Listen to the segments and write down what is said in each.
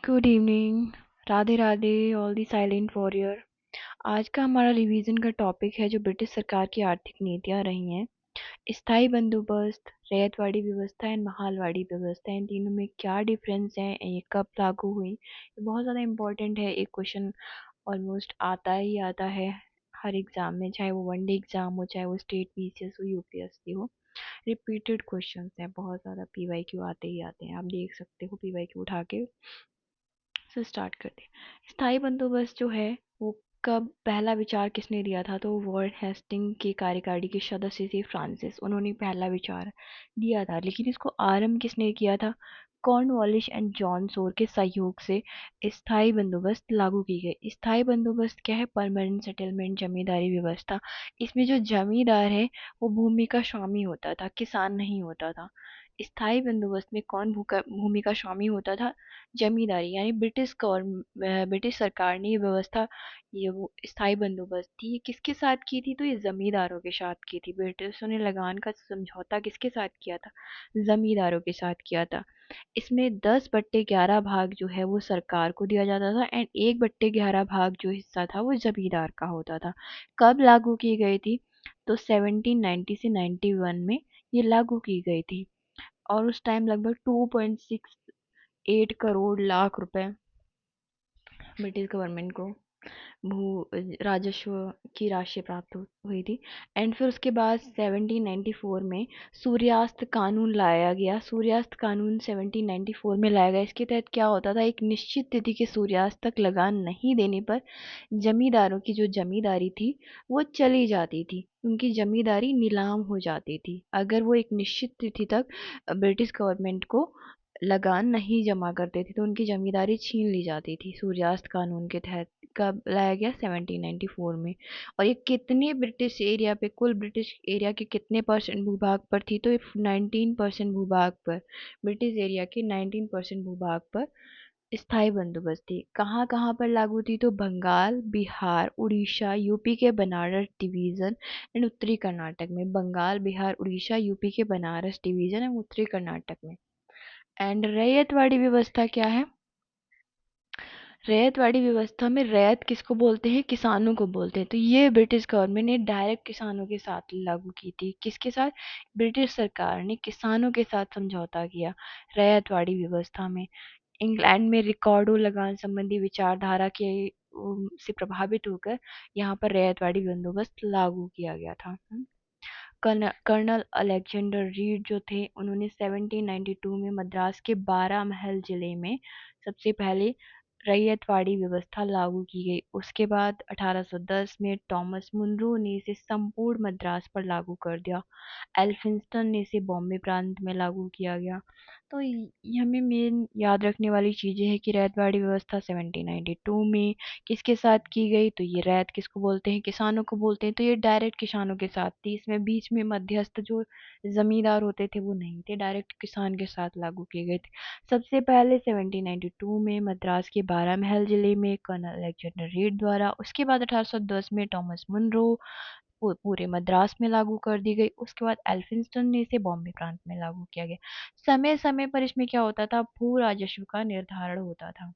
Good evening. Radhe Radhe all the silent warrior. आज का हमारा रिवीजन का टॉपिक है जो ब्रिटिश सरकार की आर्थिक नीतियां रही हैं। स्थायी बंदोबस्त, रैयतवाड़ी व्यवस्था एंड महालवाड़ी व्यवस्था, इन तीनों में क्या डिफरेंस है, ये कब लागू हुई, ये बहुत ज़्यादा इम्पोर्टेंट है। एक क्वेश्चन ऑलमोस्ट आता ही आता है हर एग्ज़ाम में, चाहे वो वनडे एग्ज़ाम हो, चाहे वो स्टेट पीसीएस हो, यूपीएससी हो। रिपीटेड क्वेश्चंस हैं, बहुत ज़्यादा पीवाईक्यू आते ही आते हैं, आप देख सकते हो पीवाईक्यू उठा के। से स्टार्ट करते हैं। स्थायी बंदोबस्त जो है वो कब पहला विचार किसने दिया था, तो वर्ड हेस्टिंग के कार्यकारी के सदस्य थे फ्रांसिस, उन्होंने पहला विचार दिया था। लेकिन इसको आरंभ किसने किया था? कॉर्नवालिस एंड जॉन सोर के सहयोग से स्थायी बंदोबस्त लागू की गई। स्थायी बंदोबस्त क्या है? परमानेंट सेटलमेंट, जमींदारी व्यवस्था। इसमें जो जमींदार है वो भूमि का स्वामी होता था, किसान नहीं होता था। स्थायी बंदोबस्त में कौन भूमि का स्वामी होता था? जमींदारी। यानी ब्रिटिश सरकार ने ये व्यवस्था, ये वो स्थायी बंदोबस्त थी, ये किसके साथ की थी? तो ये जमींदारों के साथ की थी। ब्रिटिशों ने लगान का समझौता किसके साथ किया था? जमींदारों के साथ किया था। इसमें 10/11 भाग जो है वो सरकार को दिया जाता था एंड 1/11 भाग जो हिस्सा था वो जमींदार का होता था। कब लागू की गई थी? तो 1790 से 91 में ये लागू की गई थी। और उस टाइम लगभग 2.68 करोड़ रुपए ब्रिटिश गवर्नमेंट को भू राजस्व की राशि प्राप्त हुई थी। एंड फिर उसके बाद 1794 में सूर्यास्त कानून लाया गया। सूर्यास्त कानून 1794 में लाया गया। इसके तहत क्या होता था? एक निश्चित तिथि के सूर्यास्त तक लगान नहीं देने पर जमींदारों की जो जमींदारी थी वो चली जाती थी, उनकी जमींदारी नीलाम हो जाती थी अगर वो एक निश्चित तिथि तक ब्रिटिश गवर्नमेंट को लगान नहीं जमा करते थे, तो उनकी जमींदारी छीन ली जाती थी सूर्यास्त कानून के तहत। कब लाया गया? 1794 में। और ये कितने ब्रिटिश एरिया पे, कुल ब्रिटिश एरिया के कितने परसेंट भूभाग पर थी? तो 19% भूभाग पर, ब्रिटिश एरिया के 19% भूभाग पर स्थायी बंदोबस्त थी। कहाँ कहाँ पर लागू थी? तो बंगाल, बिहार, उड़ीसा, यूपी के बनारस डिवीजन एंड उत्तरी कर्नाटक में। बंगाल, बिहार, उड़ीसा, यूपी के बनारस डिवीजन एंड उत्तरी कर्नाटक में। एंड रैयतवाड़ी व्यवस्था क्या है? रैयतवाड़ी व्यवस्था में रैयत किसको बोलते हैं? किसानों को बोलते हैं। तो ये ब्रिटिश गवर्नमेंट ने डायरेक्ट किसानों के साथ लागू की थी। किसके साथ? ब्रिटिश सरकार ने किसानों के साथ समझौता किया रैयतवाड़ी व्यवस्था में। इंग्लैंड में रिकॉर्डो लगान संबंधी विचारधारा के से प्रभावित होकर यहाँ पर रैयतवाड़ी बंदोबस्त लागू किया गया था। कर्नल अलेक्जेंडर रीड जो थे, उन्होंने 1792 में मद्रास के 12 महल जिले में सबसे पहले रैयतवाड़ी व्यवस्था लागू की गई। उसके बाद 1810 में टॉमस मुनरो ने इसे संपूर्ण मद्रास पर लागू कर दिया। एल्फिंस्टन ने इसे बॉम्बे प्रांत में लागू किया गया। तो ये हमें मेन याद रखने वाली चीज़ें हैं कि रैयतवाड़ी व्यवस्था 1792 में किसके साथ की गई? तो ये रैयत किसको बोलते हैं? किसानों को बोलते हैं। तो ये डायरेक्ट किसानों के साथ थी। इसमें बीच में मध्यस्थ जो जमींदार होते थे वो नहीं थे, डायरेक्ट किसान के साथ लागू किए गए थे। सबसे पहले 1792 में मद्रास के 12 महल जिले में कर्नल अलेक्जेंडर रीड द्वारा, उसके बाद 1810 में टॉमस मुनरो, पूरे मद्रास में लागू कर दी गई। उसके बाद एल्फिंस्टन ने इसे बॉम्बे प्रांत में लागू किया गया। समय समय पर इसमें क्या होता था? भू राजस्व का निर्धारण होता था।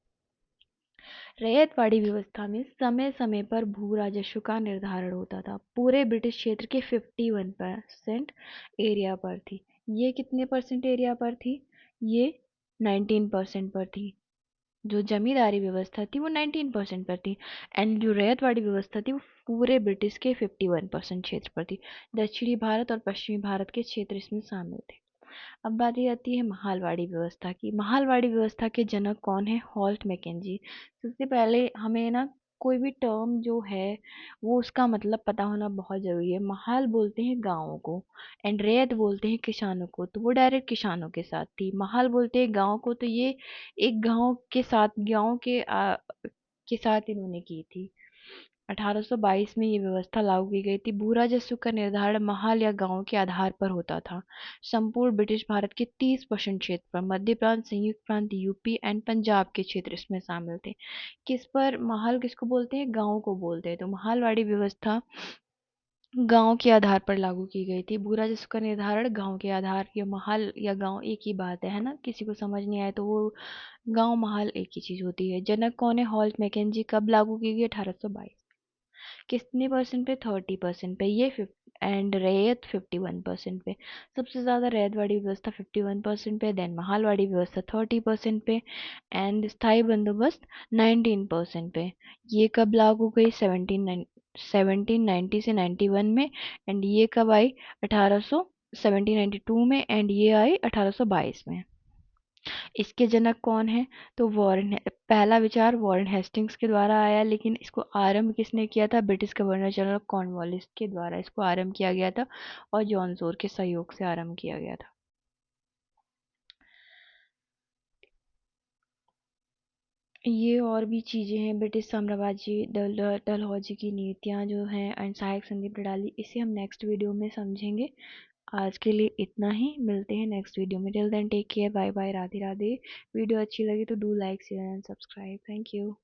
रैयतवाड़ी व्यवस्था में समय समय पर भू राजस्व का निर्धारण होता था। पूरे ब्रिटिश क्षेत्र के 51% एरिया पर थी। ये कितने परसेंट एरिया पर थी? ये 19% पर थी। जो जमींदारी व्यवस्था थी वो 19% पर थी। एंड जो रैयतवाड़ी व्यवस्था थी वो पूरे ब्रिटिश के 51% क्षेत्र पर थी। दक्षिणी भारत और पश्चिमी भारत के क्षेत्र इसमें शामिल थे। अब बारी आती है महालवाड़ी व्यवस्था की। महालवाड़ी व्यवस्था के जनक कौन है? Holt Mackenzie. सबसे पहले हमें ना कोई भी टर्म जो है वो उसका मतलब पता होना बहुत ज़रूरी है। महाल बोलते हैं गाँवों को एंड रैयत बोलते हैं किसानों को, तो वो डायरेक्ट किसानों के साथ थी। महाल बोलते हैं गाँव को, तो ये एक गाँव के साथ, के साथ इन्होंने की थी। 1822 में ये व्यवस्था लागू की गई थी। भू राजस्व का निर्धारण महाल या गांव के आधार पर होता था। संपूर्ण ब्रिटिश भारत के 30% क्षेत्र पर, मध्य प्रांत, संयुक्त प्रांत, यूपी एंड पंजाब के क्षेत्र इसमें शामिल थे। किस पर? महाल किसको बोलते हैं? गांव को बोलते हैं। तो महालवाड़ी व्यवस्था गांव के आधार पर लागू की गई थी। भू राजस्व का निर्धारण गांव के आधार या महल या गांव एक ही बात है ना, किसी को समझ नहीं आए तो वो गांव महल एक ही चीज होती है। जनक कौन है? Holt Mackenzie. कब लागू की गई? 1822। कितने परसेंट पे? 30% पे। ये एंड रैयत 51% पे। सबसे ज़्यादा रैयतवाड़ी व्यवस्था 51% पे, देन महालवाड़ी व्यवस्था 30% पे, एंड स्थायी बंदोबस्त 19% पे। ये कब लागू गई? 1790 से 91 में। एंड ये कब आई? 1800 1792 में। एंड ये आई 1822 में। इसके जनक कौन है? तो पहला विचार वॉरेन हेस्टिंग्स के द्वारा आया, लेकिन इसको आरंभ किसने किया था? ब्रिटिश गवर्नर जनरल कॉर्नवालिस के द्वारा इसको आरंभ किया गया था, और जॉन सोर के सहयोग से आरंभ किया गया था। ये और भी चीज़ें हैं। ब्रिटिश साम्राज्य डलहौजी की नीतियाँ जो हैं एंड सहायक संधि प्रणाली, इसे हम नेक्स्ट वीडियो में समझेंगे। आज के लिए इतना ही, मिलते हैं नेक्स्ट वीडियो में। Till then take care, bye bye, Radhe Radhe. Video अच्छी लगी तो do like share and subscribe. Thank you.